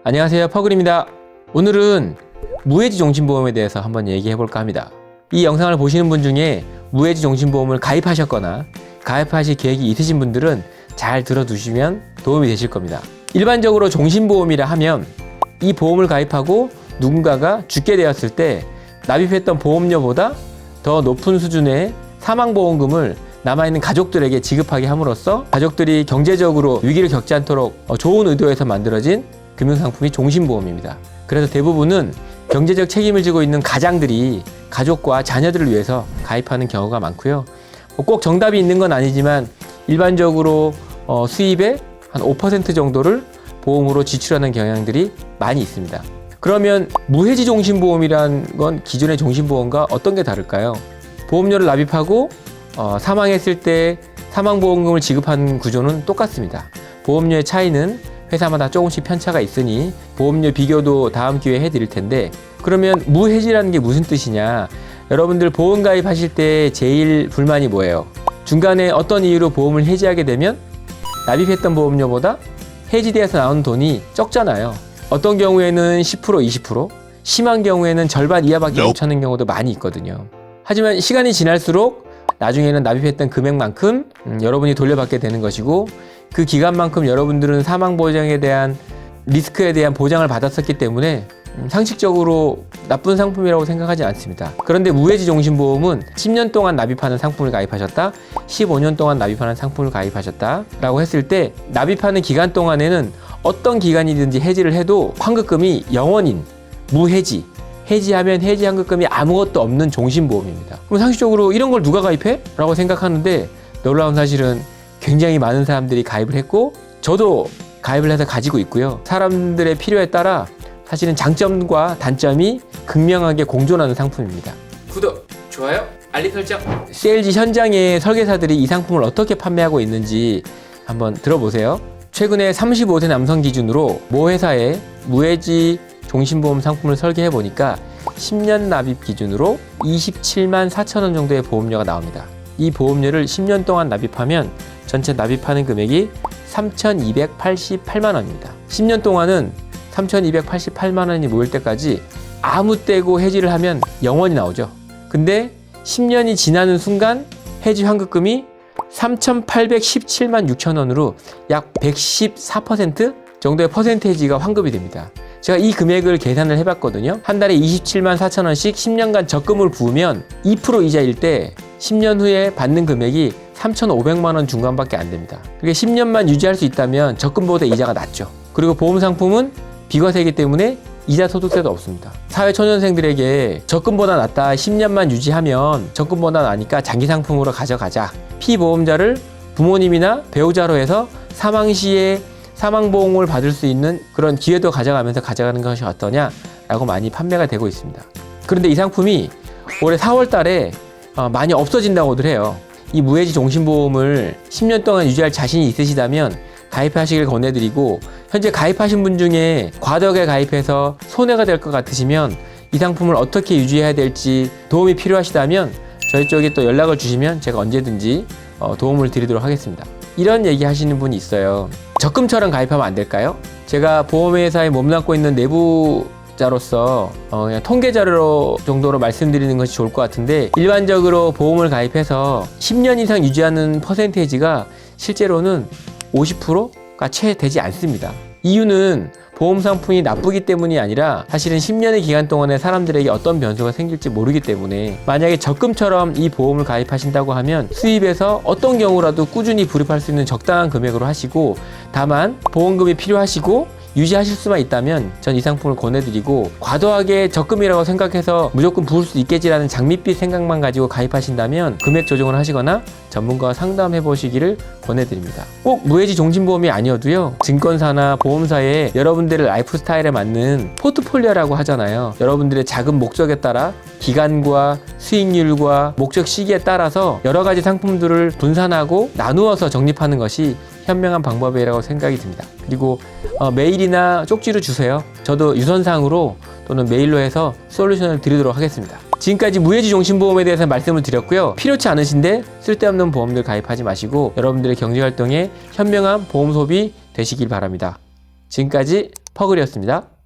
안녕하세요, 퍼글입니다. 오늘은 무해지 종신보험에 대해서 한번 얘기해 볼까 합니다. 이 영상을 보시는 분 중에 무해지 종신보험을 가입하셨거나 가입하실 계획이 있으신 분들은 잘 들어두시면 도움이 되실 겁니다. 일반적으로 종신보험이라 하면 이 보험을 가입하고 누군가가 죽게 되었을 때 납입했던 보험료보다 더 높은 수준의 사망보험금을 남아있는 가족들에게 지급하게 함으로써 가족들이 경제적으로 위기를 겪지 않도록 좋은 의도에서 만들어진 금융상품이 종신보험입니다. 그래서 대부분은 경제적 책임을 지고 있는 가장들이 가족과 자녀들을 위해서 가입하는 경우가 많고요. 꼭 정답이 있는 건 아니지만 일반적으로 수입의 한 5% 정도를 보험으로 지출하는 경향들이 많이 있습니다. 그러면 무해지 종신보험이란 건 기존의 종신보험과 어떤 게 다를까요? 보험료를 납입하고 사망했을 때 사망보험금을 지급하는 구조는 똑같습니다. 보험료의 차이는 회사마다 조금씩 편차가 있으니 보험료 비교도 다음 기회에 해드릴 텐데, 그러면 무해지라는 게 무슨 뜻이냐? 여러분들 보험 가입하실 때 제일 불만이 뭐예요? 중간에 어떤 이유로 보험을 해지하게 되면 납입했던 보험료보다 해지돼서 나온 돈이 적잖아요. 어떤 경우에는 10%, 20%, 심한 경우에는 절반 이하밖에 못 찾는 경우도 많이 있거든요. 하지만 시간이 지날수록 나중에는 납입했던 금액만큼 여러분이 돌려받게 되는 것이고, 그 기간만큼 여러분들은 사망보장에 대한 리스크에 대한 보장을 받았었기 때문에 상식적으로 나쁜 상품이라고 생각하지 않습니다. 그런데 무해지 종신보험은 10년 동안 납입하는 상품을 가입하셨다, 15년 동안 납입하는 상품을 가입하셨다 라고 했을 때 납입하는 기간 동안에는 어떤 기간이든지 해지를 해도 환급금이 영원인 무해지, 해지하면 해지 환급금이 아무것도 없는 종신보험입니다. 그럼 상식적으로 이런 걸 누가 가입해? 라고 생각하는데, 놀라운 사실은 굉장히 많은 사람들이 가입을 했고 저도 가입을 해서 가지고 있고요. 사람들의 필요에 따라 사실은 장점과 단점이 극명하게 공존하는 상품입니다. 구독, 좋아요, 알림 설정. 세일즈 현장의 설계사들이 이 상품을 어떻게 판매하고 있는지 한번 들어보세요. 최근에 35세 남성 기준으로 모 회사의 무해지 종신보험 상품을 설계해 보니까 10년 납입 기준으로 27만 4천 원 정도의 보험료가 나옵니다. 이 보험료를 10년 동안 납입하면 전체 납입하는 금액이 3,288만 원입니다. 10년 동안은 3,288만 원이 모일 때까지 아무 때고 해지를 하면 영원히 나오죠. 근데 10년이 지나는 순간 해지 환급금이 3,817만 6천 원으로 약 114% 정도의 퍼센테이지가 환급이 됩니다. 제가 이 금액을 계산을 해봤거든요. 한 달에 27만 4천 원씩 10년간 적금을 부으면 2% 이자일 때 10년 후에 받는 금액이 3,500만 원 중반밖에 안 됩니다. 그게 10년만 유지할 수 있다면 적금보다 이자가 낮죠. 그리고 보험 상품은 비과세이기 때문에 이자 소득세도 없습니다. 사회초년생들에게 적금보다 낫다, 10년만 유지하면 적금보다 나니까 장기 상품으로 가져가자. 피보험자를 부모님이나 배우자로 해서 사망 시에 사망보험을 받을 수 있는 그런 기회도 가져가면서 가져가는 것이 어떠냐라고 많이 판매가 되고 있습니다. 그런데 이 상품이 올해 4월 달에 많이 없어진다고들 해요. 이 무해지 종신보험을 10년 동안 유지할 자신이 있으시다면 가입하시길 권해드리고, 현재 가입하신 분 중에 과도하게 가입해서 손해가 될 것 같으시면 이 상품을 어떻게 유지해야 될지 도움이 필요하시다면 저희 쪽에 또 연락을 주시면 제가 언제든지 도움을 드리도록 하겠습니다. 이런 얘기 하시는 분이 있어요. 적금처럼 가입하면 안 될까요? 제가 보험회사에 몸담고 있는 내부자로서 그냥 통계 자료 정도로 말씀드리는 것이 좋을 것 같은데, 일반적으로 보험을 가입해서 10년 이상 유지하는 퍼센테이지가 실제로는 50%가 채 되지 않습니다. 이유는 보험 상품이 나쁘기 때문이 아니라 사실은 10년의 기간 동안에 사람들에게 어떤 변수가 생길지 모르기 때문에, 만약에 적금처럼 이 보험을 가입하신다고 하면 수입에서 어떤 경우라도 꾸준히 불입할 수 있는 적당한 금액으로 하시고, 다만 보험금이 필요하시고 유지하실 수만 있다면 전 이 상품을 권해드리고, 과도하게 적금이라고 생각해서 무조건 부을 수 있겠지라는 장밋빛 생각만 가지고 가입하신다면 금액 조정을 하시거나 전문가와 상담해 보시기를 권해드립니다. 꼭 무해지 종신보험이 아니어도요, 증권사나 보험사에 여러분들의 라이프 스타일에 맞는 포트폴리오라고 하잖아요. 여러분들의 자금 목적에 따라 기간과 수익률과 목적 시기에 따라서 여러 가지 상품들을 분산하고 나누어서 적립하는 것이 현명한 방법이라고 생각이 듭니다. 그리고 메일이나 쪽지로 주세요. 저도 유선상으로 또는 메일로 해서 솔루션을 드리도록 하겠습니다. 지금까지 무해지 종신보험에 대해서 말씀을 드렸고요. 필요치 않으신데 쓸데없는 보험들 가입하지 마시고 여러분들의 경제활동에 현명한 보험 소비 되시길 바랍니다. 지금까지 퍼글이었습니다.